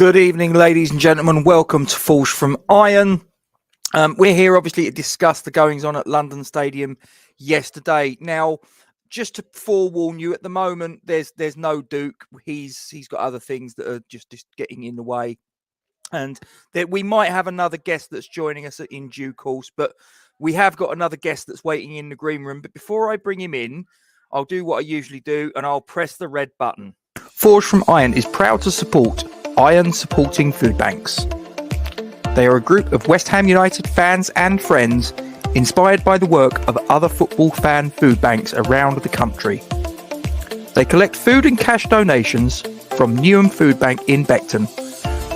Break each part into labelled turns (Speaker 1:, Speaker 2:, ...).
Speaker 1: Good evening, ladies and gentlemen. Welcome to Forged from Iron. We're here, obviously, to discuss the goings-on at London Stadium yesterday. Now, just to forewarn you, at the moment, there's no Duke. He's got other things that are just getting in the way, and that we might have another guest that's joining us in due course. But we have got another guest that's waiting in the green room. But before I bring him in, I'll do what I usually do, and I'll press the red button. Forged from Iron is proud to support Iron Supporting Food Banks. They are a group of West Ham United fans and friends inspired by the work of other football fan food banks around the country. They collect food and cash donations from Newham Food Bank in Beckton,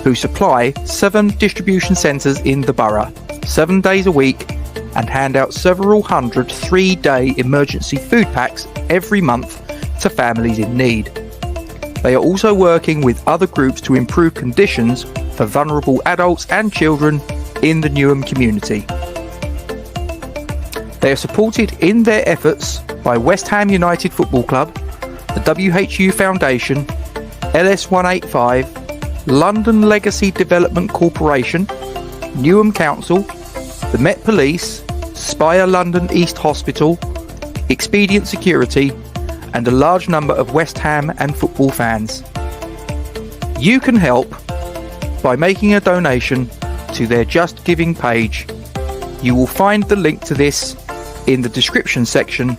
Speaker 1: who supply 7 distribution centres in the borough, 7 days a week, and hand out several hundred 3-day emergency food packs every month to families in need. They are also working with other groups to improve conditions for vulnerable adults and children in the Newham community. They are supported in their efforts by West Ham United Football Club, the WHU Foundation, LS185, London Legacy Development Corporation, Newham Council, the Met Police, Spire London East Hospital, Expedient Security, and a large number of West Ham and football fans. You can help by making a donation to their Just Giving page. You will find the link to this in the description section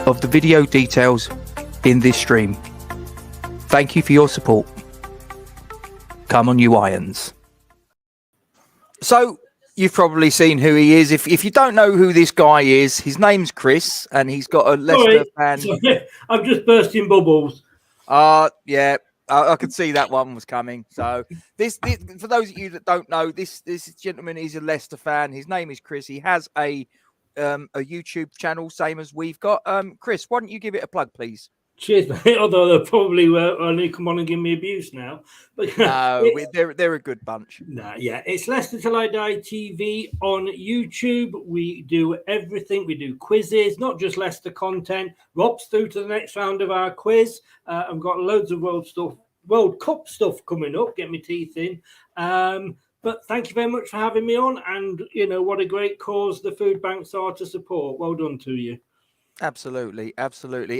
Speaker 1: of the video details in this stream. Thank you for your support. Come on, you Irons. So, you've probably seen who he is. If you don't know who this guy is, his name's Chris, and he's got a Leicester fan.
Speaker 2: Sorry, I'm just bursting bubbles.
Speaker 1: Yeah, I could see that one was coming. So this, for those of you that don't know, this gentleman is a Leicester fan. His name is Chris. He has a YouTube channel, same as we've got. Chris, why don't you give it a plug, please?
Speaker 2: Cheers, mate. Although they'll probably only come on and give me abuse now. But
Speaker 1: no, they're a good bunch.
Speaker 2: Nah, yeah, it's Leicester Till I Die TV on YouTube. We do everything. We do quizzes, not just Leicester content. Rob's through to the next round of our quiz. I've got loads of World Cup stuff coming up. Get my teeth in. But thank you very much for having me on. And you know what a great cause the food banks are to support. Well done to you.
Speaker 1: Absolutely.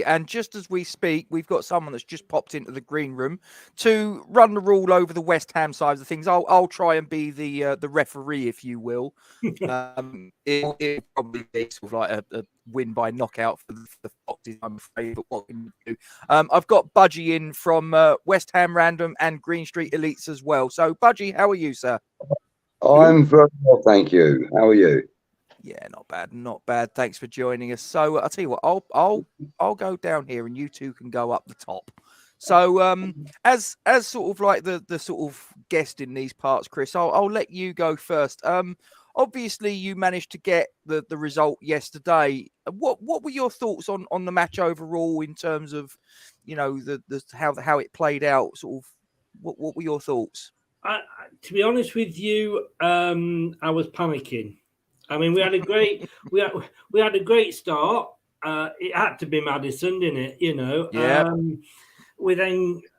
Speaker 1: And just as we speak, we've got someone that's just popped into the green room to run the rule over the West Ham side of things. I'll try and be the referee, if you will. It'll probably be sort of like a win by knockout for the Foxes, I'm afraid. But what can you do? I've got Budgie in from West Ham Random and Green Street Elites as well. So, Budgie, how are you, sir?
Speaker 3: I'm very well, thank you. How are you?
Speaker 1: Yeah, not bad. Thanks for joining us. So I'll tell you what, I'll go down here, and you two can go up the top. So as sort of like the sort of guest in these parts, Chris, I'll let you go first. Obviously you managed to get the result yesterday. What were your thoughts on the match overall in terms of, you know, the how it played out? Sort of what were your thoughts?
Speaker 2: To be honest with you, I was panicking. I mean, we had a great start. It had to be Maddison, didn't it? You know.
Speaker 1: Yeah.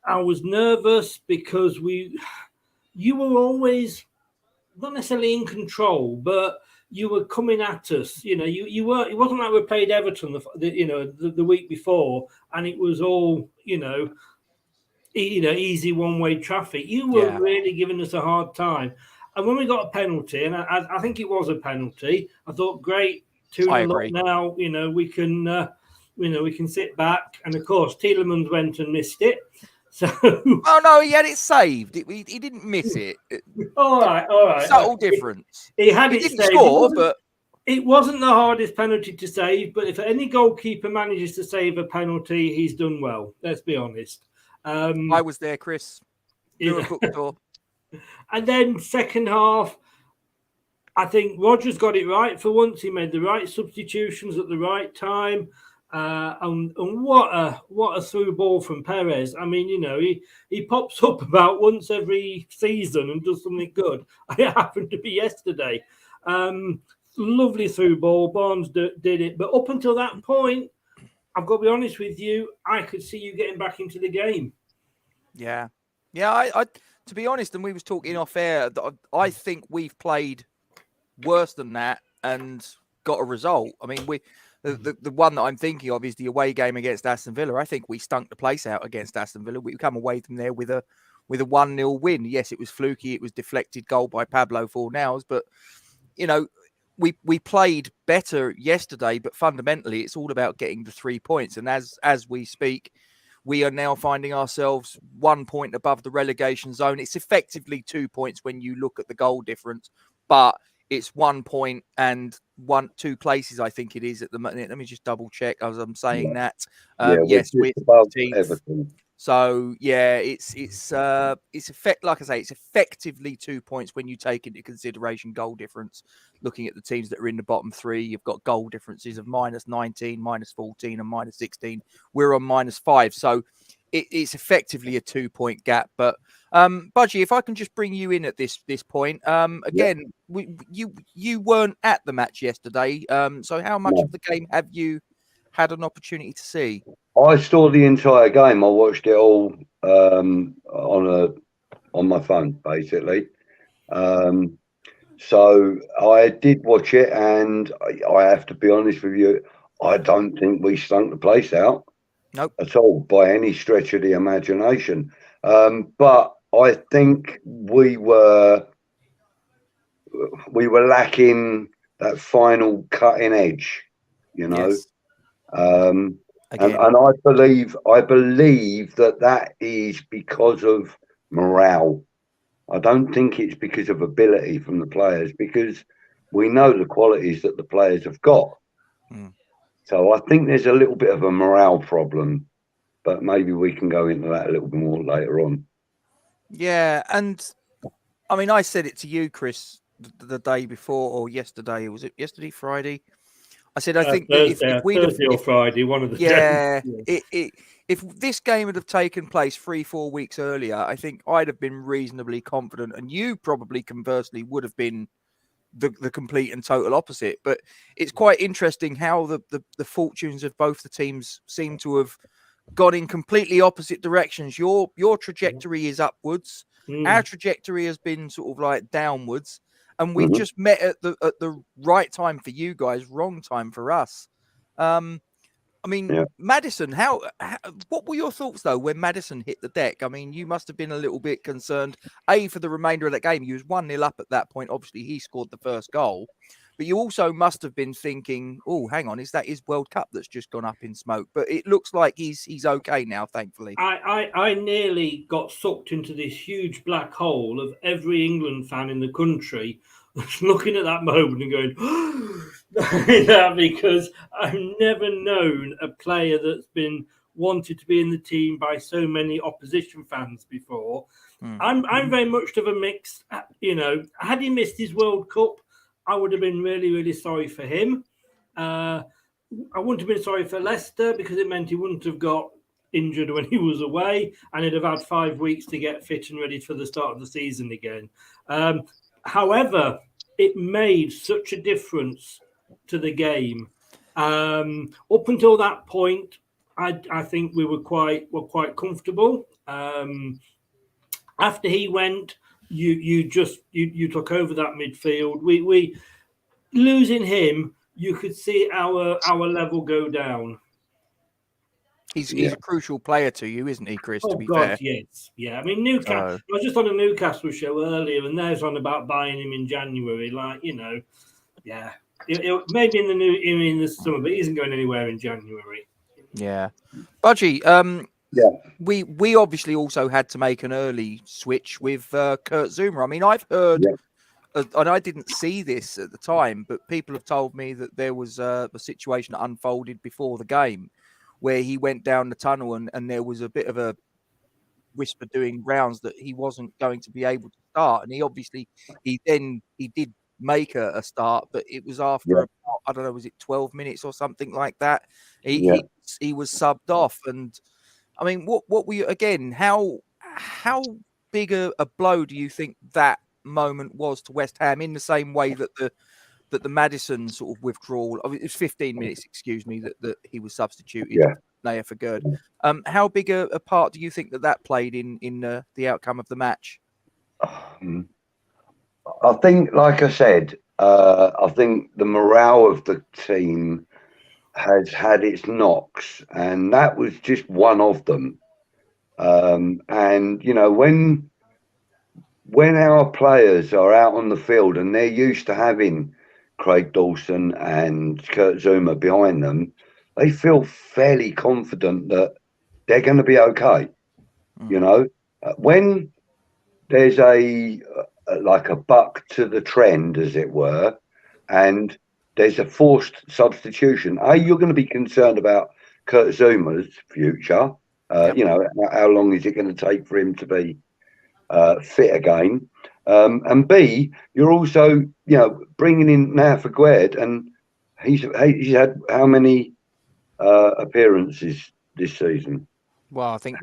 Speaker 2: I was nervous because you were always not necessarily in control, but you were coming at us. You know, you were. It wasn't like we played Everton, the week before, and it was all easy one-way traffic. You were really giving us a hard time. And when we got a penalty, and I think it was a penalty, I thought, great, 2-0 now. You know, we can sit back. And of course, Tielemans went and missed it. So,
Speaker 1: oh no, he had it saved. He didn't miss it.
Speaker 2: All right.
Speaker 1: Subtle difference.
Speaker 2: He didn't
Speaker 1: saved. Score, but
Speaker 2: it wasn't the hardest penalty to save. But if any goalkeeper manages to save a penalty, he's done well. Let's be honest.
Speaker 1: I was there, Chris. You're a bookstore.
Speaker 2: And then second half, I think Rodgers got it right for once. He made the right substitutions at the right time. And what a through ball from Perez. I mean, you know, he pops up about once every season and does something good. It happened to be yesterday. Lovely through ball. Barnes did it. But up until that point, I've got to be honest with you, I could see you getting back into the game.
Speaker 1: Yeah. Yeah, to be honest, and we was talking off air, I think we've played worse than that and got a result. I mean, the one that I'm thinking of is the away game against Aston Villa. I think we stunk the place out against Aston Villa. We come away from there with a 1-0 win. Yes, it was fluky. It was deflected goal by Pablo Fornals, but you know, we played better yesterday. But fundamentally, it's all about getting the 3 points. And as we speak, we are now finding ourselves 1 point above the relegation zone. It's effectively 2 points when you look at the goal difference, but it's 1 point and 2 places, I think it is at the moment. Let me just double check as I'm saying that. Yes,
Speaker 3: we're
Speaker 1: with
Speaker 3: above
Speaker 1: 15th.
Speaker 3: Everton.
Speaker 1: So yeah, it's like I say, it's effectively 2 points when you take into consideration goal difference. Looking at the teams that are in the bottom three, you've got goal differences of -19, -14, and -16. We're on -5, so it's effectively a 2 point gap. But Budgie, if I can just bring you in at this point, again, you weren't at the match yesterday, so how much of the game have you had an opportunity to see?
Speaker 3: I saw the entire game. I watched it all on my phone, basically. So I did watch it, and I have to be honest with you, I don't think we stunk the place out.
Speaker 1: Nope.
Speaker 3: At all, by any stretch of the imagination. But I think we were lacking that final cutting edge, you know.
Speaker 1: Yes.
Speaker 3: And I believe that is because of morale. I don't think it's because of ability from the players, because we know the qualities that the players have got. So I think there's a little bit of a morale problem, but maybe we can go into that a little bit more later on.
Speaker 1: Yeah, and I mean, I said it to you, Chris, the day before or yesterday. Was it yesterday, Friday? I said, I think
Speaker 2: Thursday,
Speaker 1: that if we'd
Speaker 2: Thursday or Friday, one of the
Speaker 1: days. If this game had have taken place 3-4 weeks earlier, I think I'd have been reasonably confident, and you probably conversely would have been the complete and total opposite. But it's quite interesting how the fortunes of both the teams seem to have gone in completely opposite directions. Your trajectory is upwards. Our trajectory has been sort of like downwards. And we've just met at the right time for you guys, wrong time for us. I mean, Maddison, what were your thoughts, though, when Maddison hit the deck? I mean, you must have been a little bit concerned, for the remainder of that game. He was 1-0 up at that point. Obviously, he scored the first goal. But you also must have been thinking, oh, hang on, is that his World Cup that's just gone up in smoke? But it looks like he's okay now, thankfully.
Speaker 2: I nearly got sucked into this huge black hole of every England fan in the country looking at that moment and going, because I've never known a player that's been wanted to be in the team by so many opposition fans before. I'm very much of a mix. Had he missed his World Cup, I would have been really, really sorry for him. I wouldn't have been sorry for Leicester, because it meant he wouldn't have got injured when he was away, and he'd have had 5 weeks to get fit and ready for the start of the season again. However, it made such a difference to the game. Up until that point, I think we were quite comfortable. After he went, you took over that midfield. We losing him, you could see our level go down.
Speaker 1: He's a crucial player to you, isn't he, Chris? To be
Speaker 2: fair,
Speaker 1: fair,
Speaker 2: yes, yeah. I mean, Newcastle. I was just on a Newcastle show earlier, and there's on about buying him in January. Maybe in the summer, but he isn't going anywhere in January.
Speaker 1: Yeah, Budgie. We obviously also had to make an early switch with Kurt Zuma. I mean, I've heard, and I didn't see this at the time, but people have told me that there was a situation that unfolded before the game where he went down the tunnel and there was a bit of a whisper doing rounds that he wasn't going to be able to start. And he did make a start, but it was after about, I don't know, was it 12 minutes or something like that? He was subbed off. And I mean, what were you, again, how big a blow do you think that moment was to West Ham, in the same way that the Maddison sort of withdrawal, it was 15 minutes, excuse me, that he was substituted for good. How big a part do you think that played in the outcome of the match?
Speaker 3: I think, like I said, I think the morale of the team has had its knocks, and that was just one of them. And you know, when our players are out on the field and they're used to having Craig Dawson and Kurt Zouma behind them, they feel fairly confident that they're going to be okay. You know, when there's like a buck to the trend, as it were, and there's a forced substitution, you're going to be concerned about Kurt Zuma's future.
Speaker 1: Yep.
Speaker 3: You know, how long is it going to take for him to be fit again? And B, you're also, you know, bringing in now for Gued, and he's had how many appearances this season?
Speaker 1: Well, I think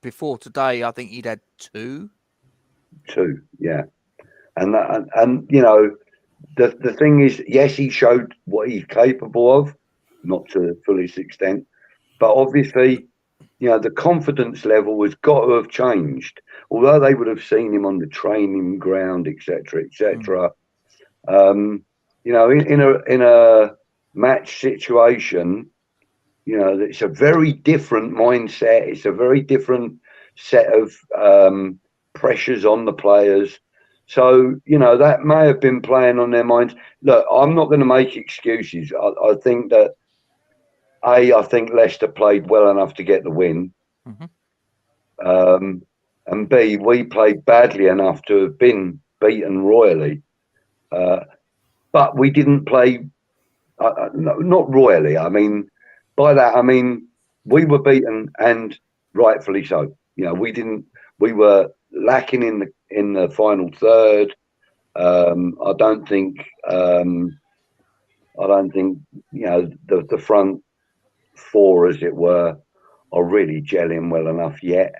Speaker 1: before today, I think he'd had two.
Speaker 3: Yeah. And you know, the thing is, yes, he showed what he's capable of, not to the fullest extent, but obviously, you know, the confidence level has got to have changed. Although they would have seen him on the training ground, etc., etc. You know, in a match situation, you know, it's a very different mindset. It's a very different set of pressures on the players. So, you know, that may have been playing on their minds. Look, I'm not going to make excuses. I think that, I think Leicester played well enough to get the win. And B, we played badly enough to have been beaten royally. But we didn't play, not royally. I mean, by that, I mean, we were beaten, and rightfully so. You know, we were lacking in the final third. I don't think, you know, the front four, as it were, are really gelling well enough yet.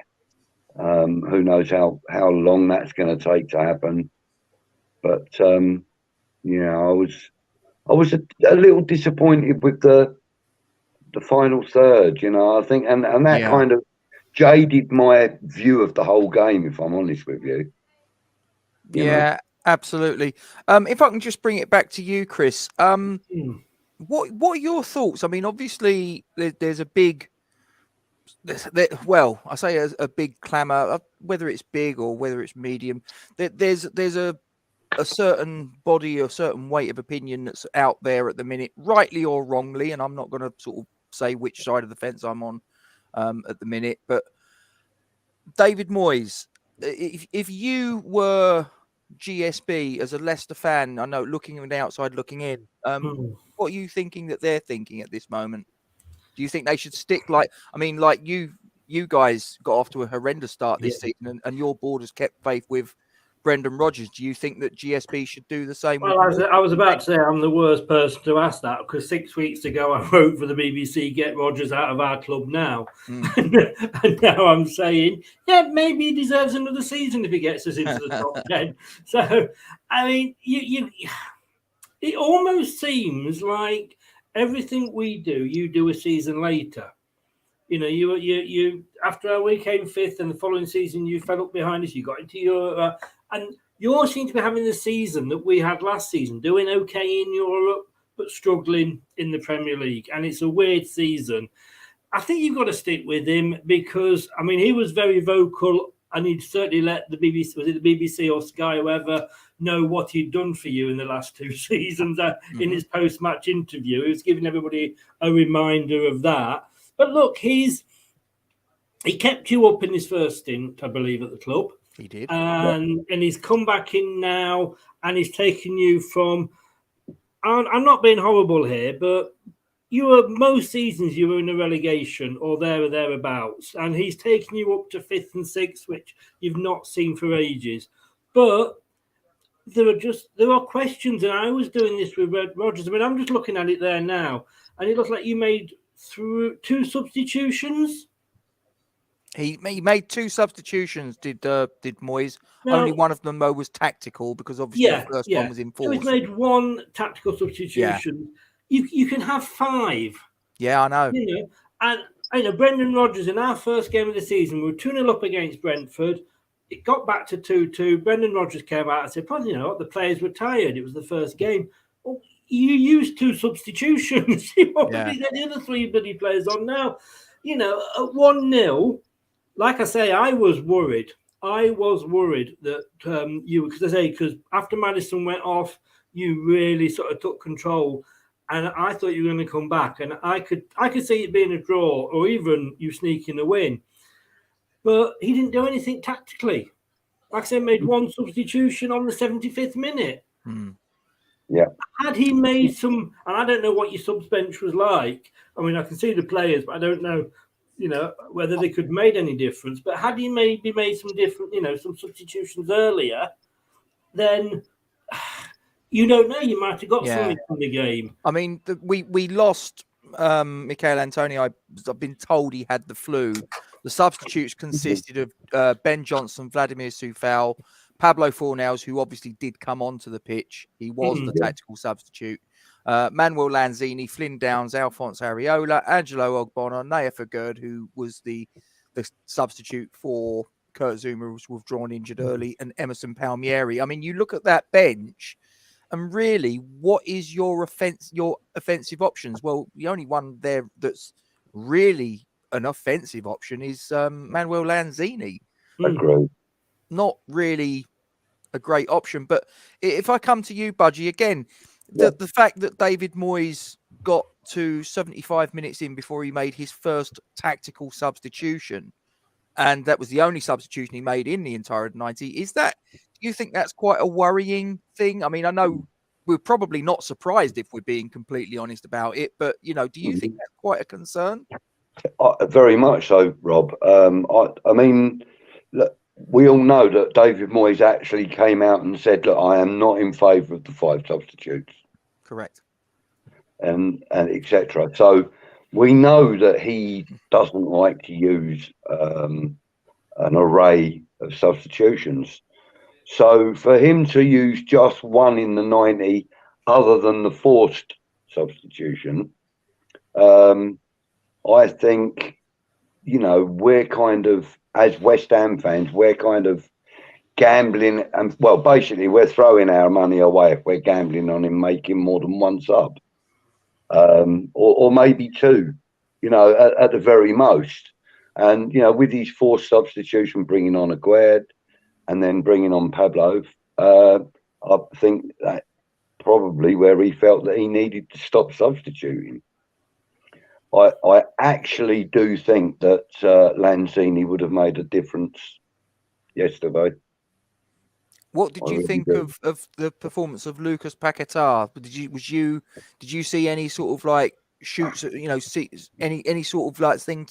Speaker 3: Who knows how long that's going to take to happen? But you know, I was a little disappointed with the final third. You know, I think, and that kind of jaded my view of the whole game, if I'm honest with you. You know?
Speaker 1: Absolutely. If I can just bring it back to you, Chris. What are your thoughts? I mean, obviously, there's a big, well, I say a big clamour, whether it's big or whether it's medium. There's a certain body or certain weight of opinion that's out there at the minute, rightly or wrongly, and I'm not going to sort of say which side of the fence I'm on at the minute. But David Moyes, if you were GSB as a Leicester fan, I know looking on the outside, looking in, what are you thinking that they're thinking at this moment? Do you think they should stick like you guys got off to a horrendous start this season, and your board has kept faith with Brendan Rodgers? Do you think that GSB should do the same?
Speaker 2: Well, I was about to say I'm the worst person to ask that, because 6 weeks ago I wrote for the BBC, get Rodgers out of our club now. And now I'm saying, yeah, maybe he deserves another season if he gets us into the top 10. So, I mean, it almost seems like everything we do, you do a season later. You know, you after we came fifth, and the following season you fell up behind us. You got into Europe, and you all seem to be having the season that we had last season, doing okay in Europe but struggling in the Premier League. And it's a weird season. I think you've got to stick with him, because I mean, he was very vocal, and he'd certainly let the BBC, was it the BBC or Sky, whoever, know what he'd done for you in the last two seasons. In his post-match interview, he was giving everybody a reminder of that. But look, he kept you up in his first stint, I believe, at the club.
Speaker 1: He did.
Speaker 2: And he's come back in now, and he's taken you from, I'm not being horrible here, but most seasons you were in a relegation or there or thereabouts, and he's taken you up to 5th and 6th, which you've not seen for ages. But there are questions, and I was doing this with Rodgers. I mean, I'm just looking at it there now, and it looks like you made through 2 substitutions.
Speaker 1: He made 2 substitutions. Did Moyes?
Speaker 2: Now,
Speaker 1: only one of them though was tactical, because obviously the first one was enforced.
Speaker 2: So he's made 1 tactical substitution. You can have 5.
Speaker 1: Yeah, I know.
Speaker 2: You know, and I know Brendan Rodgers, in our first game of the season, we were 2-0 up against Brentford. it got back to 2-2. Brendan Rodgers came out and said, well, you know what, the players were tired. It was the first game. Well, you used 2 substitutions. You want to get the other 3 bloody players on now. You know, at 1-0, like I say, I was worried. That because after Maddison went off, you really sort of took control. And I thought you were going to come back. And I could see it being a draw or even you sneaking a win. But he didn't do anything tactically. Like I said, made 1 substitution on the 75th minute.
Speaker 3: Yeah.
Speaker 2: Had he made some, and I don't know what your subs bench was like. I mean, I can see the players, but I don't know, you know, whether they could have made any difference. But had he maybe made some different, you know, some substitutions earlier, then you don't know. You might have got something from the game.
Speaker 1: I mean, we lost Michail Antonio. I've been told he had the flu. The substitutes consisted of Ben Johnson, Vladimir Soufal, Pablo Fornals, who obviously did come onto the pitch. He was the tactical substitute. Manuel Lanzini, Flynn Downs, Alphonse Areola, Angelo Ogbonna, Naya Fagerd, who was the substitute for Kurt Zouma, who was withdrawn injured early, and Emerson Palmieri. I mean, you look at that bench, and really, what is your offensive options? Well, the only one there that's really an offensive option is Manuel Lanzini.
Speaker 3: Agreed.
Speaker 1: Not really a great option. But if I come to you, Budgie, again, the fact that David Moyes got to 75 minutes in before he made his first tactical substitution, and that was the only substitution he made in the entire 90, do you think that's quite a worrying thing? I mean, I know we're probably not surprised if we're being completely honest about it, but, you know, do you think that's quite a concern?
Speaker 3: Very much so, Rob. I mean, look, we all know that David Moyes actually came out and said, look, I am not in favour of the 5 substitutes.
Speaker 1: Correct.
Speaker 3: And etc. So we know that he doesn't like to use an array of substitutions. So for him to use just 1 in the 90, other than the forced substitution, I think, you know, we're kind of, as West Ham fans, we're kind of gambling, and well, basically we're throwing our money away if we're gambling on him making more than 1 sub, or maybe 2, you know, at the very most. And, you know, with his forced substitution, bringing on Aguerd and then bringing on Pablo, I think that probably where he felt that he needed to stop substituting. I actually do think that Lanzini would have made a difference yesterday.
Speaker 1: What did you think of the performance of Lucas Paquetá? Did you see any sort of like shoots? You know, see any sort of like thing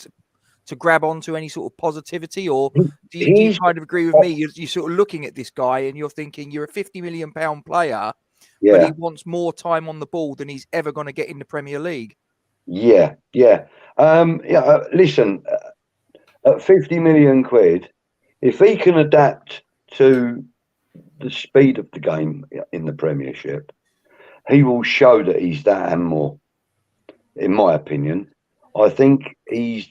Speaker 1: to grab onto, any sort of positivity, or do you kind of agree with me? You're sort of looking at this guy and you're thinking you're a £50 million player, but he wants more time on the ball than he's ever going to get in the Premier League.
Speaker 3: Yeah. Listen, at 50 million quid, if he can adapt to the speed of the game in the Premiership, he will show that he's that and more. In my opinion, I think he's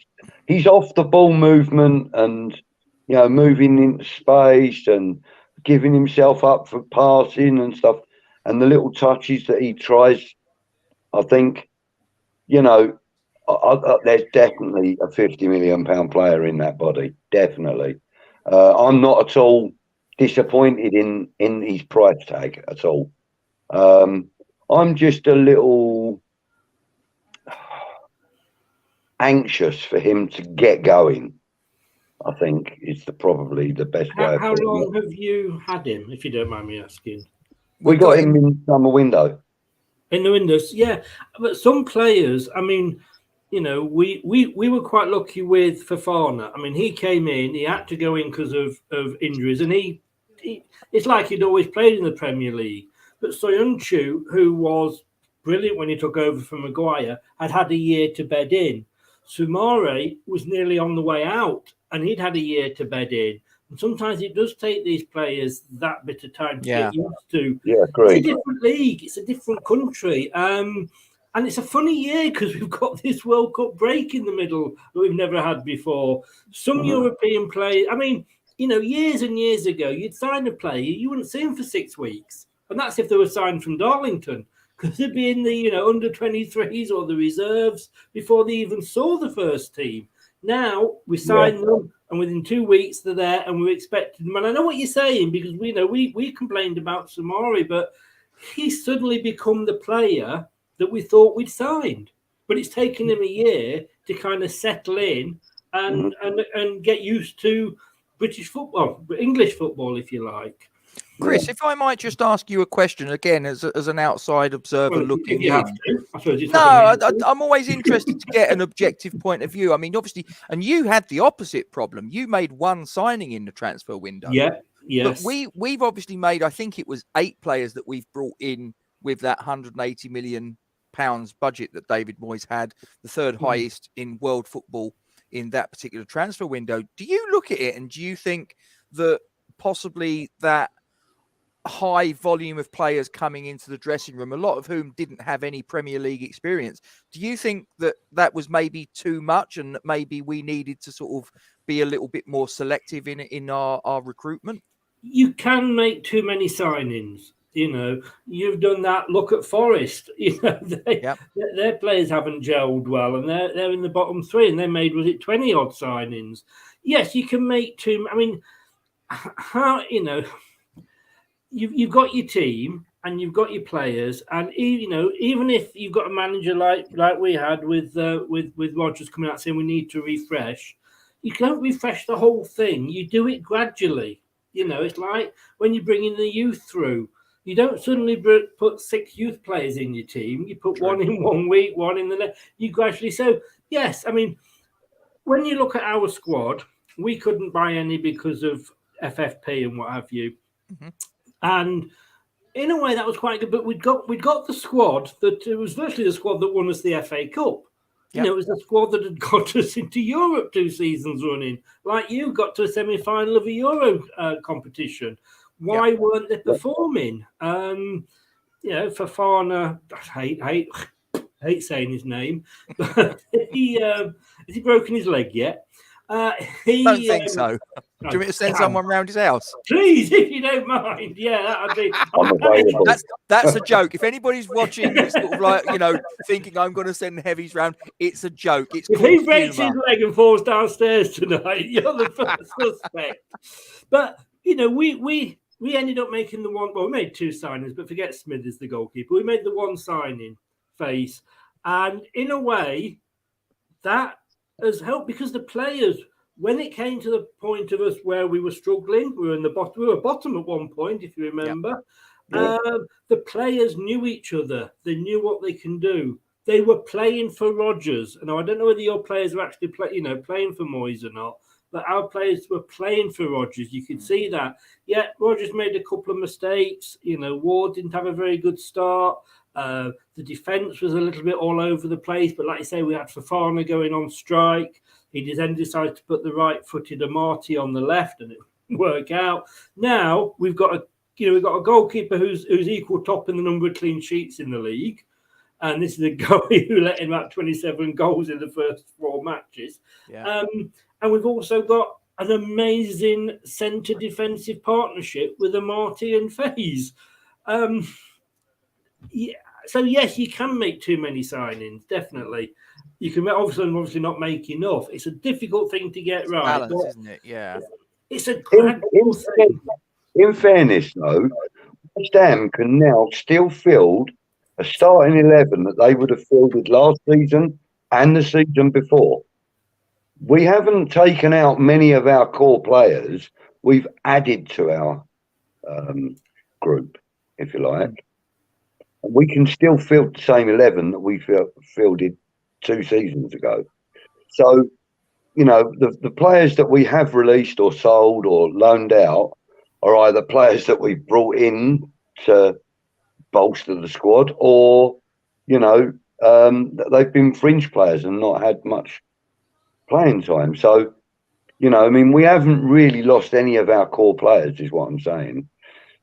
Speaker 3: off the ball movement and, you know, moving into space and giving himself up for passing and stuff, and the little touches that he tries. I think, you know, there's definitely a £50 million player in that body. Definitely. I'm not at all disappointed in his price tag at all. I'm just a little anxious for him to get going, I think is probably the best way.
Speaker 2: How long have you had him, if you don't mind me asking?
Speaker 3: We got him in summer window.
Speaker 2: In the windows, yeah. But some players, I mean, you know, we were quite lucky with Fofana. I mean, he came in, he had to go in because of injuries, and he it's like he'd always played in the Premier League. But Soyuncu, who was brilliant when he took over from Maguire, had a year to bed in. Sumare was nearly on the way out, and he'd had a year to bed in. And sometimes it does take these players that bit of time to get used to.
Speaker 3: Yeah, great.
Speaker 2: It's a different league. It's a different country. And it's a funny year because we've got this World Cup break in the middle that we've never had before. Some European players, I mean, years and years ago, you'd sign a player, you wouldn't see him for 6 weeks. And that's if they were signed from Darlington, because they'd be in the, under 23s or the reserves before they even saw the first team. Now we sign them, and within 2 weeks they're there, and we're expecting them. And I know what you're saying, because we complained about Samari, but he's suddenly become the player that we thought we'd signed. But it's taken him a year to kind of settle in and get used to British football, English football, if you like.
Speaker 1: Chris, if I might just ask you a question again, as an outside observer looking in. I'm always interested to get an objective point of view. I mean, obviously, and you had the opposite problem. You made one signing in the transfer window.
Speaker 2: Yeah, yes.
Speaker 1: But we've obviously made, I think it was 8 players that we've brought in with that £180 million budget that David Moyes had, the third highest in world football in that particular transfer window. Do you look at it and do you think that possibly that high volume of players coming into the dressing room, a lot of whom didn't have any Premier League experience, do you think that was maybe too much and that maybe we needed to sort of be a little bit more selective in our recruitment?
Speaker 2: You can make too many signings. You've done that. Look at Forest. Their players haven't gelled well, and they're in the bottom 3, and they made 20 odd signings. Yes, you can make too. I mean, how you've got your team and you've got your players, and even if you've got a manager like we had with Rodgers coming out saying we need to refresh, you don't refresh the whole thing. You do it gradually. It's like when you bring in the youth through. You don't suddenly put 6 youth players in your team. You put one in 1 week, one in the next. You gradually. So, yes, I mean, when you look at our squad, we couldn't buy any because of FFP and what have you. Mm-hmm. And in a way, that was quite good. But we'd got the squad that it was virtually the squad that won us the FA Cup. Yep. It was the squad that had got us into Europe 2 seasons running. Like you got to a semi-final of a Euro competition. Why weren't they performing? Fofana, I hate saying his name, but has he broken his leg yet?
Speaker 1: I don't think so. Do you want me to send someone round his house?
Speaker 2: Please, if you don't mind. Yeah, that'd be.
Speaker 1: That's a joke. If anybody's watching, it's sort of like thinking I'm going to send heavies round. It's a joke. It's
Speaker 2: if he breaks his leg and falls downstairs tonight, you're the first suspect. But we ended up making the one. Well, we made 2 signings, but forget Smithers, the goalkeeper. We made the one signing, Face, and in a way, that has helped because the players, when it came to the point of us where we were struggling, we were bottom at one point, if you remember. Yep. The players knew each other. They knew what they can do. They were playing for Rodgers. Now, I don't know whether your players were actually playing for Moyes or not. But our players were playing for Rodgers. You could see that. Yeah, Rodgers made a couple of mistakes. Ward didn't have a very good start. The defence was a little bit all over the place. But like you say, we had Fofana going on strike. He then decided to put the right-footed Amati on the left, and it worked out. Now we've got a goalkeeper who's equal top in the number of clean sheets in the league. And this is a guy who let in about 27 goals in the first 4 matches. Yeah. And we've also got an amazing centre defensive partnership with Amati and Faze. So, yes, you can make too many signings, definitely. You can obviously not make enough. It's a difficult thing to get right.
Speaker 1: Balance, isn't it? Yeah.
Speaker 2: It's a gradual thing.
Speaker 3: In fairness, though, West Ham can now still field a starting 11 that they would have fielded last season and the season before. We haven't taken out many of our core players. We've added to our group, if you like. We can still field the same 11 that we fielded 2 seasons ago. So, the players that we have released or sold or loaned out are either players that we've brought in to bolster the squad or, they've been fringe players and not had much playing time. So, we haven't really lost any of our core players, is what I'm saying.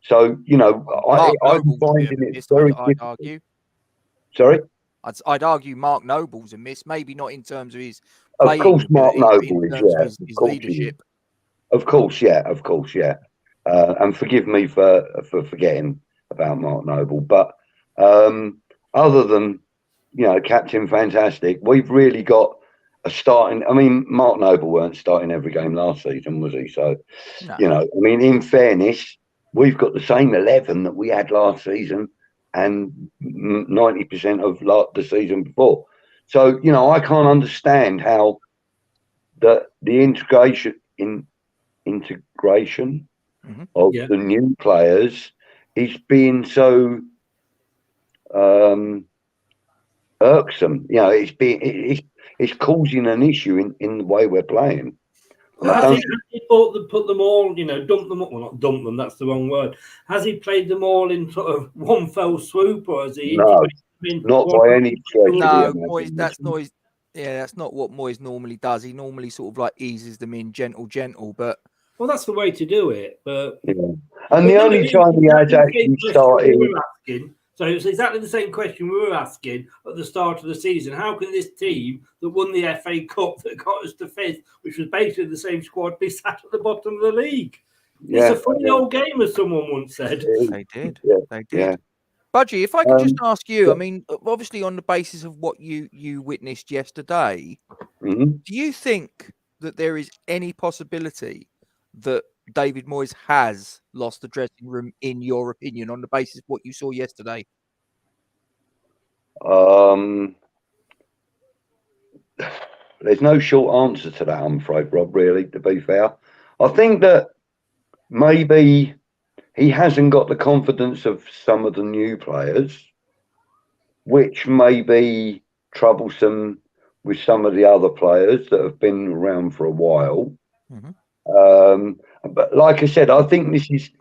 Speaker 3: So, I'm finding it very difficult.
Speaker 1: I'd argue.
Speaker 3: Sorry?
Speaker 1: I'd argue Mark Noble's a miss, maybe not in terms of his
Speaker 3: playing. Of course, Mark Noble is,
Speaker 1: his leadership.
Speaker 3: Of course, yeah. And forgive me for forgetting about Mark Noble, but other than Captain Fantastic, we've really got a starting. I mean, Mark Noble weren't starting every game last season, was he? So,
Speaker 1: No.
Speaker 3: I mean, in fairness, we've got the same 11 that we had last season and 90% of the season before. So, I can't understand how the integration of the new players is being so irksome. It's causing an issue in the way we're playing.
Speaker 2: Has he put them all, dump them up? Well, not dump them, that's the wrong word. Has he played them all in sort of one fell swoop, or has he integrated them in?
Speaker 3: Not by any stretch.
Speaker 1: No, Moyes, that's not what Moyes normally does. He normally sort of like eases them in gentle, but
Speaker 2: well, that's the way to do it. But
Speaker 3: and the only time he has actually started.
Speaker 2: So it's exactly the same question we were asking at the start of the season. How can this team that won the FA Cup that got us to 5th, which was basically the same squad, be sat at the bottom of the league? It's a funny old game, as someone once said.
Speaker 1: They did. Budgie, if I could just ask you, I mean, obviously on the basis of what you witnessed yesterday, do you think that there is any possibility that David Moyes has lost the dressing room, in your opinion, on the basis of what you saw yesterday?
Speaker 3: There's no short answer to that, I'm afraid, Rob, really, to be fair. I think that maybe he hasn't got the confidence of some of the new players, which may be troublesome with some of the other players that have been around for a while. But like I said, I think this is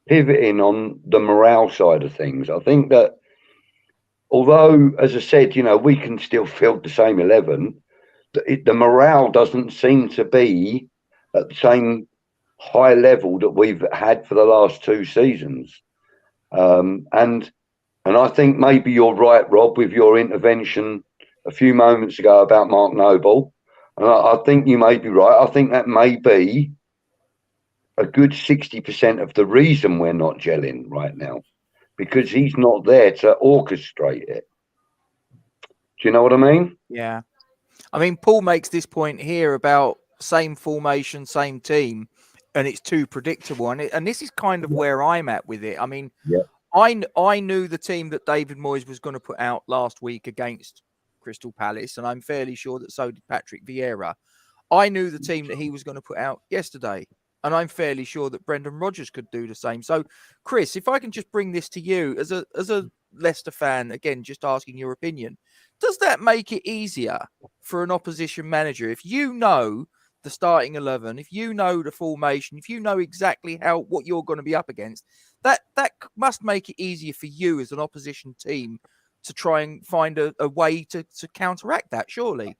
Speaker 3: pivoting on the morale side of things. I think that although, as I said, we can still field the same 11, the morale doesn't seem to be at the same high level that we've had for the last 2 seasons. And I think maybe you're right, Rob, with your intervention a few moments ago about Mark Noble. And I think you may be right. I think that may be a good 60% of the reason we're not gelling right now, because he's not there to orchestrate it. Do you know what I mean?
Speaker 1: Yeah. I mean, Paul makes this point here about same formation, same team, and it's too predictable. And this is kind of where I'm at with it. I mean, I knew the team that David Moyes was going to put out last week against Crystal Palace, and I'm fairly sure that so did Patrick Vieira. I knew the team that he was going to put out yesterday, and I'm fairly sure that Brendan Rodgers could do the same. So, Chris, if I can just bring this to you as a Leicester fan, again, just asking your opinion, does that make it easier for an opposition manager if you know the starting 11, if you know the formation, if you know exactly what you're going to be up against, that must make it easier for you as an opposition team to try and find a way to counteract that, surely?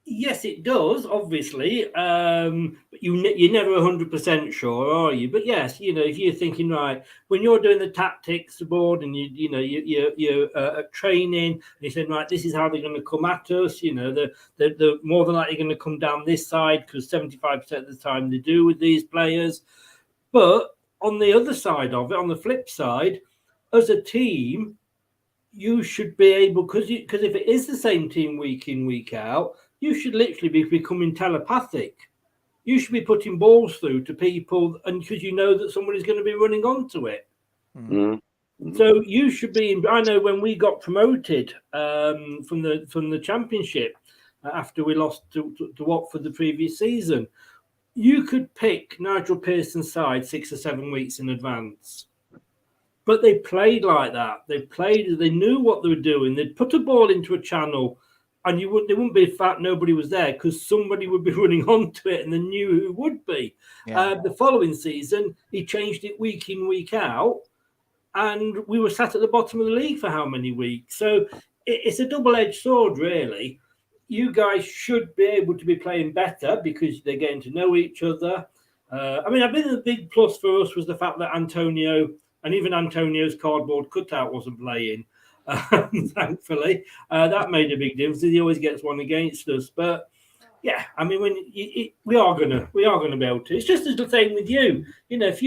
Speaker 2: Yes, it does, obviously. But you're never 100% sure, are you? But yes, if you're thinking, right, when you're doing the tactics board and you're training, and you're saying, right, this is how they're going to come at us. They're more than likely going to come down this side, because 75% of the time they do with these players. But on the other side of it, on the flip side, as a team, you should be able, because if it is the same team week in, week out, you should literally be becoming telepathic. You should be putting balls through to people, and because you know that somebody's going to be running onto it. So you should be. I know when we got promoted from the Championship after we lost to Watford the previous season, you could pick Nigel Pearson's side 6 or 7 weeks in advance. But they played like that. They knew what they were doing. They'd put a ball into a channel, and they wouldn't be fat. Nobody was there, because somebody would be running onto it, and they knew who would be. The following season, he changed it week in, week out, and we were sat at the bottom of the league for how many weeks? So it's a double-edged sword, really. You guys should be able to be playing better because they're getting to know each other. I think the big plus for us was the fact that Antonio, and even Antonio's cardboard cutout, wasn't playing. Thankfully, that made a big difference. He always gets one against us. But Yeah, I mean, we are gonna be able to. It's just as the same with you. You know, if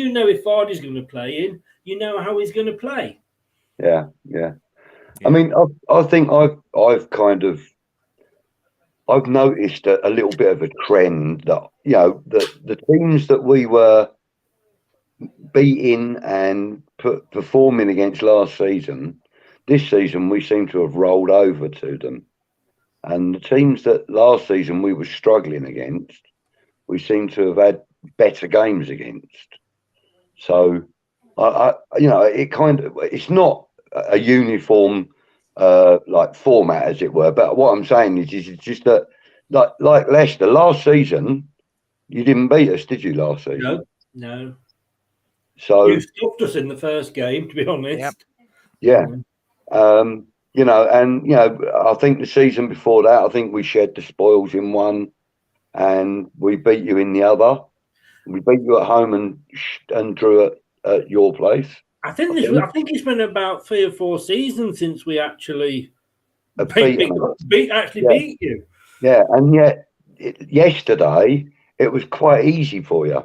Speaker 2: Vardy's going to play in, you know how he's going to play.
Speaker 3: Yeah. I mean, I think I've noticed a little bit of a trend that, you know, the teams that we were beating and performing against last season, this season we seem to have rolled over to them. And the teams that last season we were struggling against, we seem to have had better games against. So, you know, it's not a uniform like format, as it were. But what I'm saying is it's just that, like Leicester last season, you didn't beat us, did you? Last season,
Speaker 2: no.
Speaker 3: So
Speaker 2: you stopped us in the first game, to be honest.
Speaker 3: Yeah. You know, and I think the season before that, I think we shared the spoils in one, and we beat you in the other. We beat you at home and drew at your place.
Speaker 2: I think it's been about 3 or 4 seasons since we actually beat you.
Speaker 3: Yeah, and yet yesterday it was quite easy for you.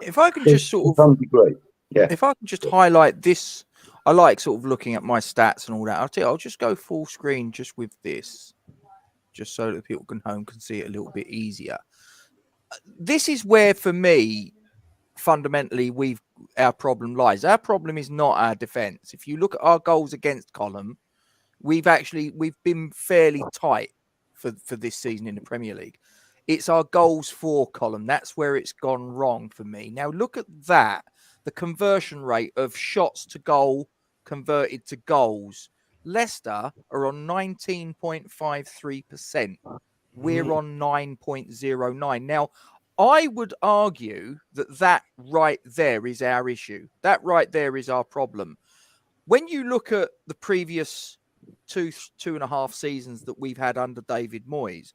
Speaker 1: If I can just sort of,
Speaker 3: to some degree,
Speaker 1: if I can just highlight this, I like sort of looking at my stats and all that. I'll just go full screen just with this, just so that people can see it a little bit easier. This is where, for me, fundamentally, our problem lies. Our problem is not our defence. If you look at our goals against column, we've been fairly tight for this season in the Premier League. It's our goals for column. That's where it's gone wrong for me. Now, look at that. The conversion rate of shots to goal converted to goals. Leicester are on 19.53%. We're on 9.09. Now, I would argue that right there is our issue. That right there is our problem. When you look at the previous two and a half seasons that we've had under David Moyes,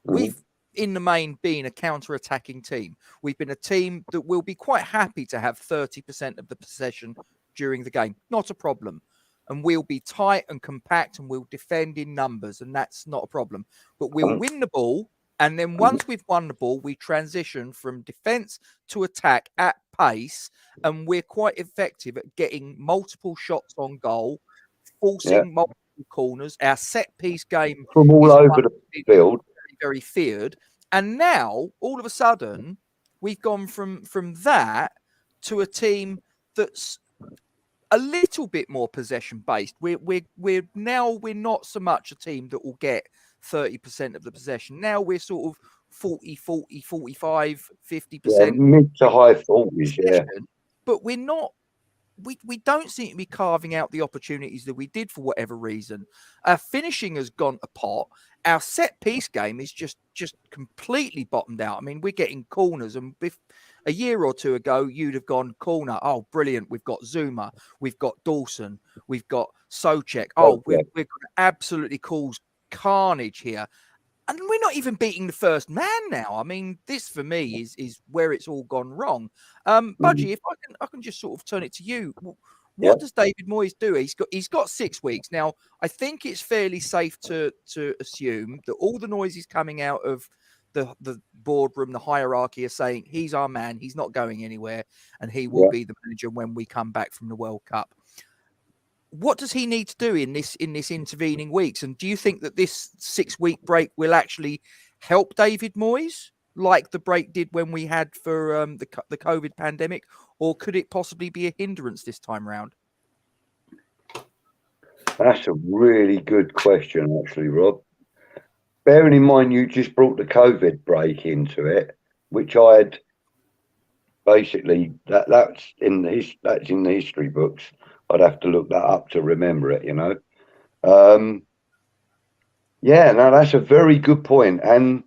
Speaker 1: we've in the main been a counter-attacking team. We've been a team that will be quite happy to have 30% of the possession during the game. Not a problem. And we'll be tight and compact and we'll defend in numbers, and that's not a problem. But we'll win the ball, and then once we've won the ball, we transition from defence to attack at pace, and we're quite effective at getting multiple shots on goal, forcing multiple corners. Our set-piece game
Speaker 3: from all over the field.
Speaker 1: Very feared, and now all of a sudden we've gone from that to a team that's a little bit more possession based. We're not so much a team that will get 30% of the possession. Now we're sort of 40, 45, 50%,
Speaker 3: mid to high 40s.
Speaker 1: But we're not. We don't seem to be carving out the opportunities that we did for whatever reason. Our finishing has gone to pot. Our set-piece game is just completely bottomed out. I mean, we're getting corners, and if a year or two ago you'd have gone corner, oh, brilliant, we've got Zuma, we've got Dawson, we've got Souček. Oh, we're going to absolutely cause carnage here. And we're not even beating the first man now. I mean, this for me is where it's all gone wrong. Budgie, if I can just sort of turn it to you. What does David Moyes do? He's got 6 weeks now. I think it's fairly safe to assume that all the noises coming out of the boardroom, the hierarchy, are saying he's our man. He's not going anywhere, and he will be the manager when we come back from the World Cup. What does he need to do in this intervening weeks? And do you think that this 6-week break will actually help David Moyes, like the break did when we had for the COVID pandemic, or could it possibly be a hindrance this time round?
Speaker 3: That's a really good question, actually, Rob. Bearing in mind you just brought the COVID break into it, which I had basically that's in the history books. I'd have to look that up to remember it, that's a very good point. And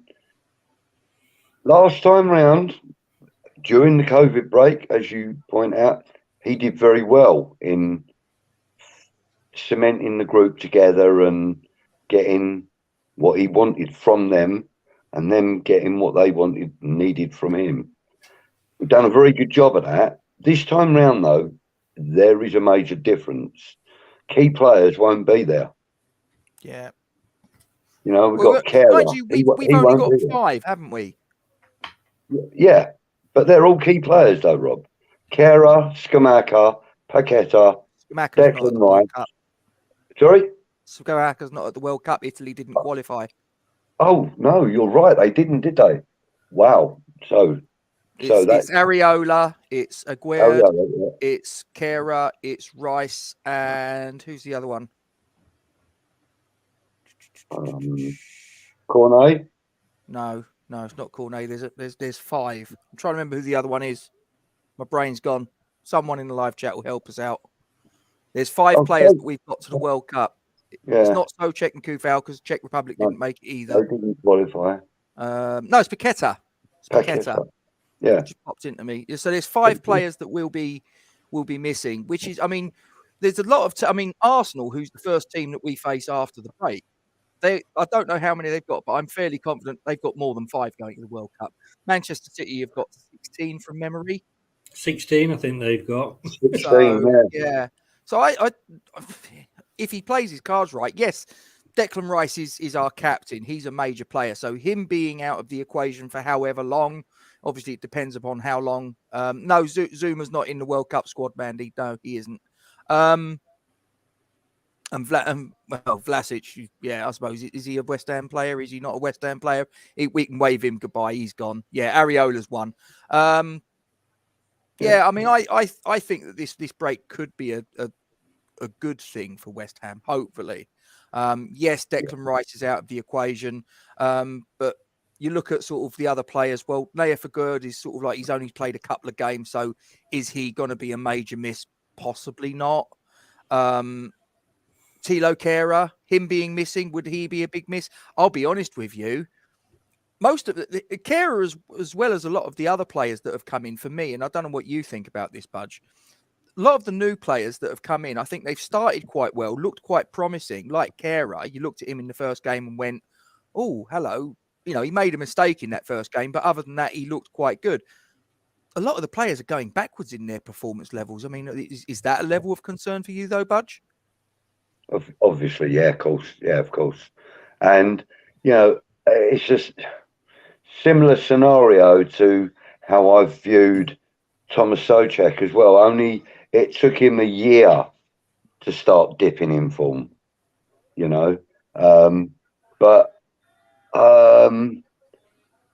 Speaker 3: last time round, during the COVID break, as you point out, he did very well in cementing the group together and getting what he wanted from them, and them getting what they needed from him. We've done a very good job of that. This time round, though, there is a major difference. Key players won't be there.
Speaker 1: Yeah.
Speaker 3: You know, we've got Kera.
Speaker 1: Mind you, we've only got 5, haven't we?
Speaker 3: Yeah, but they're all key players, though, Rob. Kera, Skamaka, Paqueta, Declan Rice. Sorry?
Speaker 1: Skamaka's not at the World Cup. Italy didn't qualify.
Speaker 3: Oh, no, you're right. They didn't, did they? Wow.
Speaker 1: It's Areola, it's Aguerd, it's Kera, it's Rice, and who's the other one?
Speaker 3: Cornet?
Speaker 1: No, it's not Cornet. There's 5. I'm trying to remember who the other one is. My brain's gone. Someone in the live chat will help us out. There's 5 players that we've got to the World Cup.
Speaker 3: Yeah.
Speaker 1: It's not Souček and Kufal because Czech Republic didn't make it either.
Speaker 3: They didn't qualify.
Speaker 1: No, it's Paqueta.
Speaker 3: Yeah,
Speaker 1: it just popped into me. So there's 5 players that will be missing, which is, I mean, there's a lot of. Arsenal, who's the first team that we face after the break. I don't know how many they've got, but I'm fairly confident they've got more than 5 going to the World Cup. Manchester City have got 16 from memory.
Speaker 2: 16, I think they've got.
Speaker 3: 16,
Speaker 1: so, yeah. So I, if he plays his cards right, yes, Declan Rice is our captain. He's a major player. So him being out of the equation for however long, obviously it depends upon how long. No, Zuma's not in the World Cup squad, Mandy. No, he isn't. And Vlasic, yeah, I suppose. Is he a West Ham player? Is he not a West Ham player? We can wave him goodbye. He's gone. Yeah, Areola's one. Yeah, I mean, I think that this break could be a good thing for West Ham, hopefully. Yes, Declan Rice is out of the equation, but you look at sort of the other players. Well, Leicester is sort of like he's only played a couple of games, so is he going to be a major miss? Possibly not. Thilo Kehrer, him being missing, would he be a big miss? I'll be honest with you. Most of the Kehrer, as well as a lot of the other players that have come in for me, and I don't know what you think about this, Budge. A lot of the new players that have come in, I think they've started quite well, looked quite promising. Like Kehrer, you looked at him in the first game and went, oh, hello. You know, he made a mistake in that first game, but other than that, he looked quite good. A lot of the players are going backwards in their performance levels. I mean, is that a level of concern for you, though, Budge?
Speaker 3: Obviously, yeah, of course. Yeah, of course. And, you know, it's just similar scenario to how I've viewed Thomas Souček as well. Only it took him a year to start dipping in form, you know.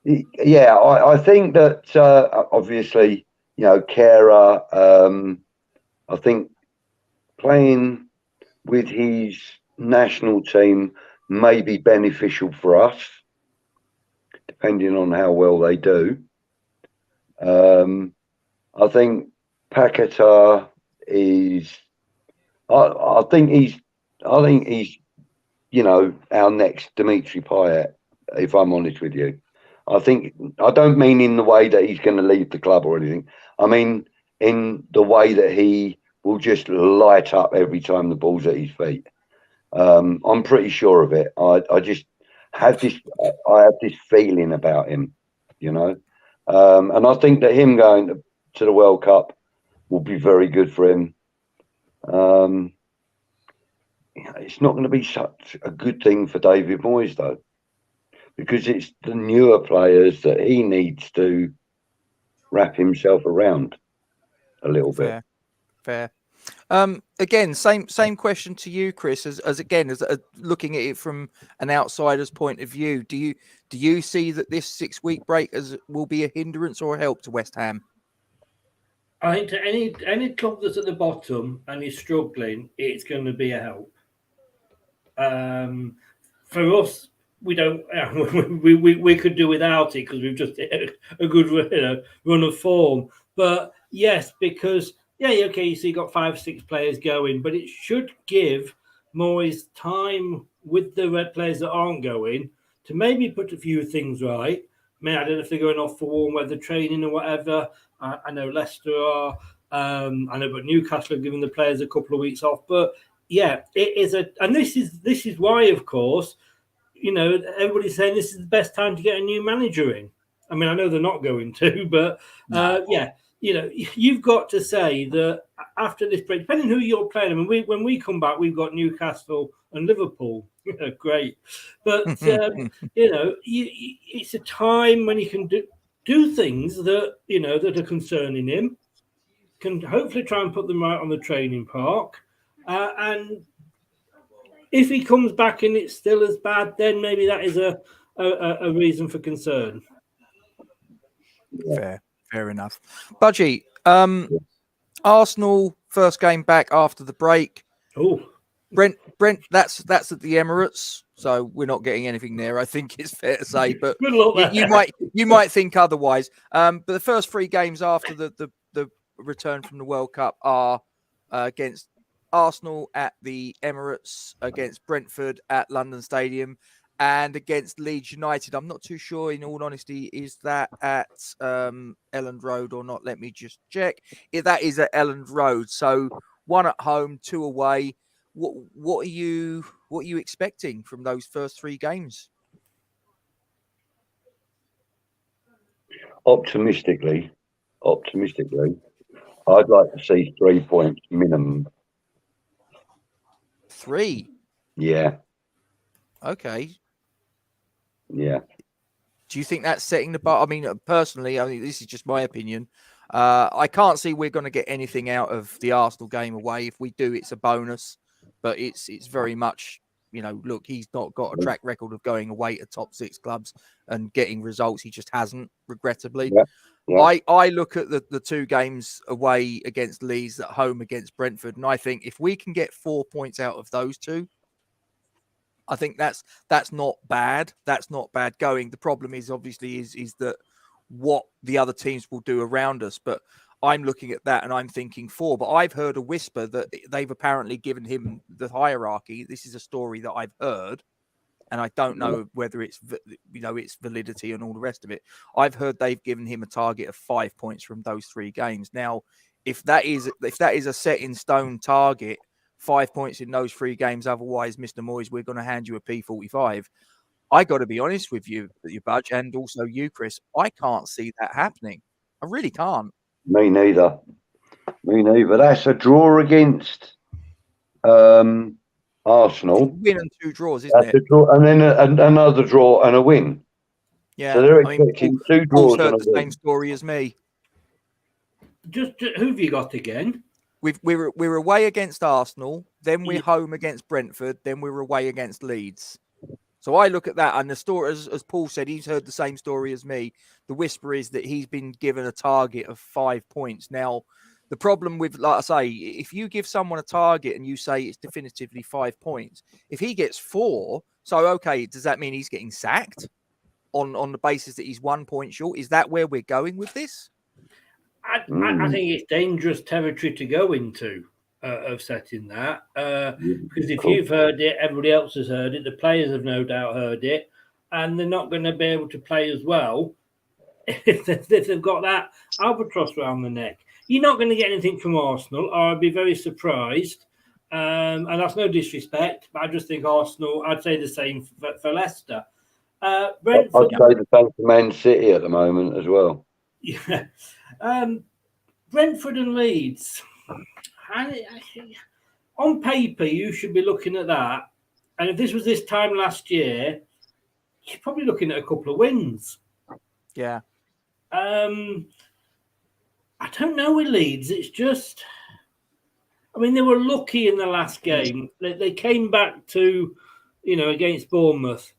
Speaker 3: Yeah, I think that obviously, you know, Kehrer, I think playing with his national team may be beneficial for us, depending on how well they do. I think Paqueta is. I think he's, you know, our next Dimitri Payet. If I'm honest with you, I don't mean in the way that he's going to leave the club or anything. I mean in the way that he will just light up every time the ball's at his feet. I'm pretty sure of it. I just have this. I have this feeling about him, you know, and I think that him going to the World Cup will be very good for him. It's not going to be such a good thing for David Moyes, though, because it's the newer players that he needs to wrap himself around a little bit.
Speaker 1: Fair. Again, same question to you, Chris. As looking at it from an outsider's point of view, do you see that this 6-week break will be a hindrance or a help to West Ham?
Speaker 2: I think to any club that's at the bottom and is struggling, it's going to be a help. For us, we don't. We could do without it because we've just hit a good run of form. But yes, because. Yeah, okay, so you got 5, 6 players going, but it should give Moyes time with the red players that aren't going to maybe put a few things right. I mean, I don't know if they're going off for warm weather training or whatever. I know Leicester are. I know, but Newcastle have given the players a couple of weeks off. But yeah, it is and this is why, of course, you know, everybody's saying this is the best time to get a new manager in. I mean, I know they're not going to, but yeah. you've got to say that after this break, depending who you're playing, I mean, when we come back, we've got Newcastle and Liverpool. Great. But, it's a time when he can do things that, that are concerning him, can hopefully try and put them right on the training park. And if he comes back and it's still as bad, then maybe that is a reason for concern.
Speaker 1: Fair enough. Budgie, Arsenal first game back after the break.
Speaker 2: Oh,
Speaker 1: Brent, that's at the Emirates, so we're not getting anything there. I think it's fair to say, but you might think otherwise. But the first 3 games after the return from the World Cup are against Arsenal at the Emirates, against Brentford at London Stadium, and against Leeds United. I'm not too sure, in all honesty, is that at Elland Road or not? Let me just check. That is at Elland Road. So 1 at home, 2 away. What are you expecting from those first 3 games?
Speaker 3: Optimistically, I'd like to see 3 points minimum.
Speaker 1: 3?
Speaker 3: Yeah.
Speaker 1: Okay.
Speaker 3: Yeah.
Speaker 1: Do you think that's setting the bar? I mean, personally, this is just my opinion. I can't see we're going to get anything out of the Arsenal game away. If we do, it's a bonus. But it's very much, look, he's not got a track record of going away to top 6 clubs and getting results. He just hasn't, regrettably. Yeah. I look at the 2 games away against Leeds, at home against Brentford, and I think if we can get 4 points out of those 2, I think that's not bad. That's not bad going. The problem is obviously is that what the other teams will do around us. But I'm looking at that and I'm thinking 4. But I've heard a whisper that they've apparently given him the hierarchy. This is a story that I've heard, and I don't know whether it's its validity and all the rest of it. I've heard they've given him a target of 5 points from those 3 games. Now, if that is a set in stone target, 5 points in those 3 games. Otherwise, Mr. Moyes, we're going to hand you a P45. I got to be honest with you, Budge, and also you, Chris. I can't see that happening. I really can't. Me
Speaker 3: neither. That's a draw against Arsenal.
Speaker 1: Win and 2 draws, isn't it?
Speaker 3: A draw, and then another draw and a win.
Speaker 1: Yeah.
Speaker 3: So they're expecting 2 draws and a win.
Speaker 1: Same story as me.
Speaker 2: Just who have you got again?
Speaker 1: We're away against Arsenal, then we're home against Brentford, then we're away against Leeds. So I look at that, and the story, as Paul said, he's heard the same story as me. The whisper is that he's been given a target of 5 points. Now, the problem with, like I say, if you give someone a target and you say it's definitively 5 points, if he gets 4, so okay, does that mean he's getting sacked on the basis that he's 1 point short? Is that where we're going with this?
Speaker 2: I think it's dangerous territory to go into of setting that because if you've heard it, everybody else has heard it. The players have no doubt heard it, and they're not going to be able to play as well if they've got that albatross around the neck. You're not going to get anything from Arsenal, or I'd be very surprised. And that's no disrespect, but I just think Arsenal. I'd say the same for Leicester. Brentford,
Speaker 3: I'd say the same for Man City at the moment as well.
Speaker 2: Yeah. Brentford and Leeds. On paper, you should be looking at that. And if this was this time last year, you're probably looking at a couple of wins.
Speaker 1: Yeah.
Speaker 2: I don't know with Leeds. It's just, I mean, they were lucky in the last game. They came back to, against Bournemouth.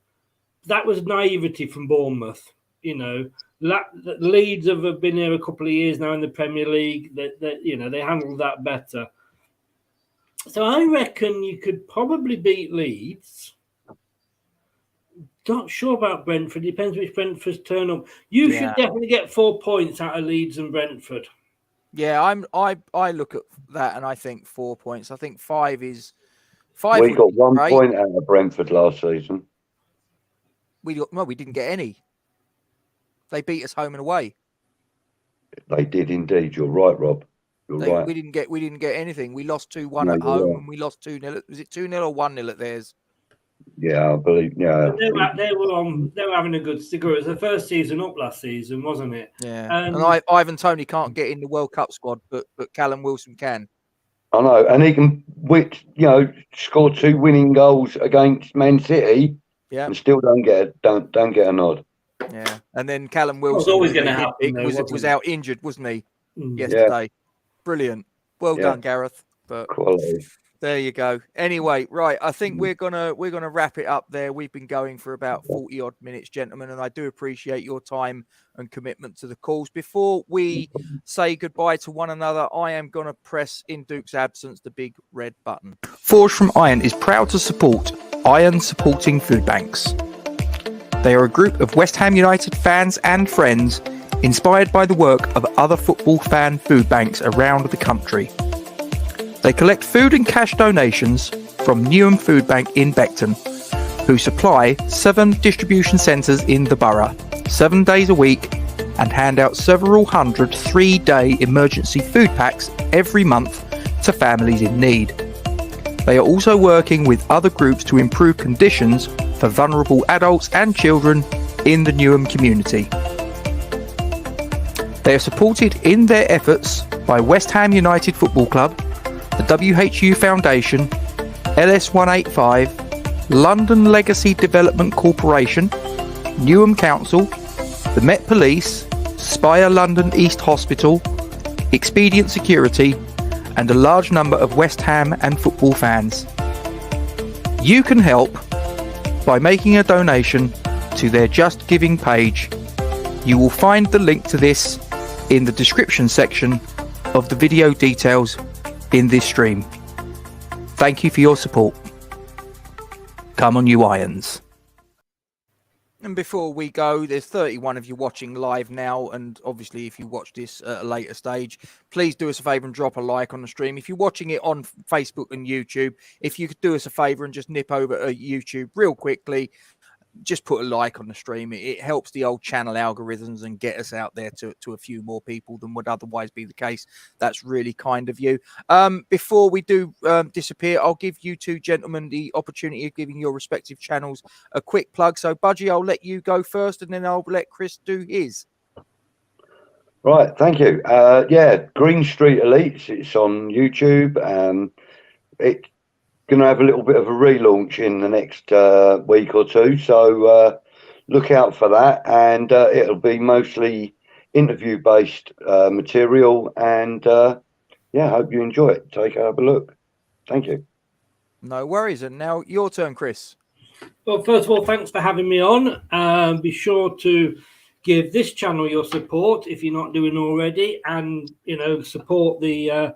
Speaker 2: That was naivety from Bournemouth, Leeds have been here a couple of years now in the Premier League. They handled that better. So I reckon you could probably beat Leeds. Not sure about Brentford. Depends which Brentford's turn up. You should definitely get 4 points out of Leeds and Brentford.
Speaker 1: Yeah, I look at that and I think 4 points. I think 5 is 5.
Speaker 3: We got 1 point out of Brentford last season.
Speaker 1: We didn't get any. They beat us home and away.
Speaker 3: They did indeed. You're right, Rob. Right.
Speaker 1: We didn't get anything. We lost 2-1 at home and we lost 2-0. Was it 2-0 or 1-0 at theirs?
Speaker 3: Yeah, I believe. Yeah,
Speaker 2: They were having a good sticker. It was the first season up last season, wasn't it?
Speaker 1: Yeah. And Ivan Toney can't get in the World Cup squad, but Callum Wilson can.
Speaker 3: I know, and he can, score 2 winning goals against Man City, and still don't get a nod.
Speaker 1: Yeah, and then Callum Wilson
Speaker 2: was always going to happen.
Speaker 1: Was out injured, wasn't he? Yesterday. Yeah. Brilliant. Well done, Gareth. But
Speaker 3: quality.
Speaker 1: There you go. Anyway, right. I think we're gonna wrap it up there. We've been going for about 40 odd minutes, gentlemen, and I do appreciate your time and commitment to the calls. Before we say goodbye to one another, I am gonna press, in Duke's absence, the big red button. Forge from Iron is proud to support Iron Supporting Food Banks. They are a group of West Ham United fans and friends inspired by the work of other football fan food banks around the country. They collect food and cash donations from Newham Food Bank in Beckton, who supply 7 distribution centres in the borough, 7 days a week, and hand out several hundred 3-day emergency food packs every month to families in need. They are also working with other groups to improve conditions for vulnerable adults and children in the Newham community. They are supported in their efforts by West Ham United Football Club, the WHU Foundation, LS185, London Legacy Development Corporation, Newham Council, the Met Police, Spire London East Hospital, Expedient Security, and a large number of West Ham and football fans. You can help by making a donation to their Just Giving page. You will find the link to this in the description section of the video details in this stream. Thank you for your support. Come on, you Irons. And before we go, there's 31 of you watching live now, and obviously if you watch this at a later stage, please do us a favour and drop a like on the stream. If you're watching it on Facebook and YouTube, if you could do us a favour and just nip over to YouTube real quickly, just put a like on the stream. It helps the old channel algorithms and get us out there to a few more people than would otherwise be the case. That's really kind of you. Before we do disappear, I'll give you two gentlemen the opportunity of giving your respective channels a quick plug. So, Budgie, I'll let you go first, and then I'll let Chris do his.
Speaker 3: Right, thank you. Green Street Elites. It's on YouTube. It's going to have a little bit of a relaunch in the next week or two, so look out for that. And it'll be mostly interview-based material. And hope you enjoy it. Have a look. Thank you.
Speaker 1: No worries. And now your turn, Chris.
Speaker 2: Well, first of all, thanks for having me on. Be sure to give this channel your support if you're not doing already, and support the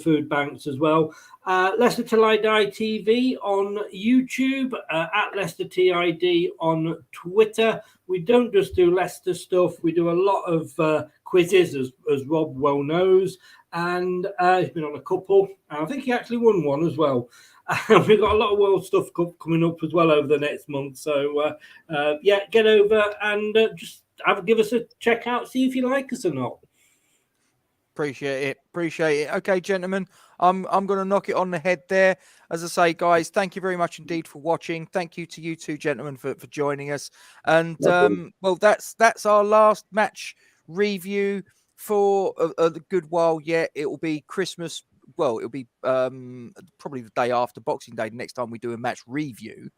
Speaker 2: food banks as well. Leicester Till I Die TV on YouTube, at Leicester TID on Twitter. We don't just do Leicester stuff. We do a lot of quizzes, as Rob well knows, and he's been on a couple. I think he actually won one as well. We've got a lot of world stuff coming up as well over the next month. So, get over and just give us a check out, see if you like us or not.
Speaker 1: Appreciate it. Okay, gentlemen, I'm going to knock it on the head there. As I say, guys, thank you very much indeed for watching. Thank you to you two gentlemen for joining us. And that's our last match review for a good while yet. It will be Christmas. Well, it'll be probably the day after Boxing Day, the next time we do a match review.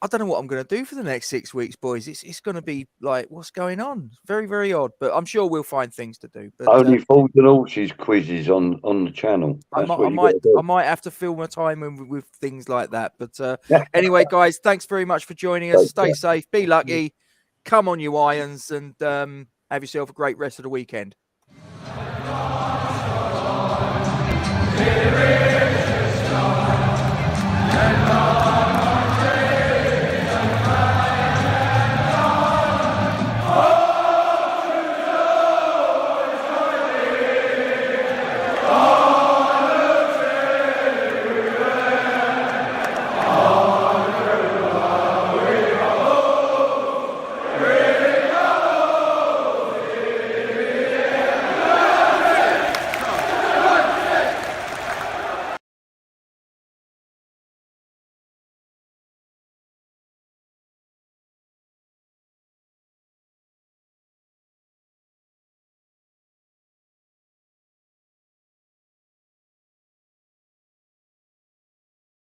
Speaker 1: I don't know what I'm going to do for the next 6 weeks, boys. It's going to be like, what's going on? Very, very odd, but I'm sure we'll find things to do. But
Speaker 3: only Fools and Horses quizzes on the channel.
Speaker 1: I might have to fill my time with things like that. But anyway, guys, thanks very much for joining us. Stay safe, be lucky. Come on, you Irons, and have yourself a great rest of the weekend.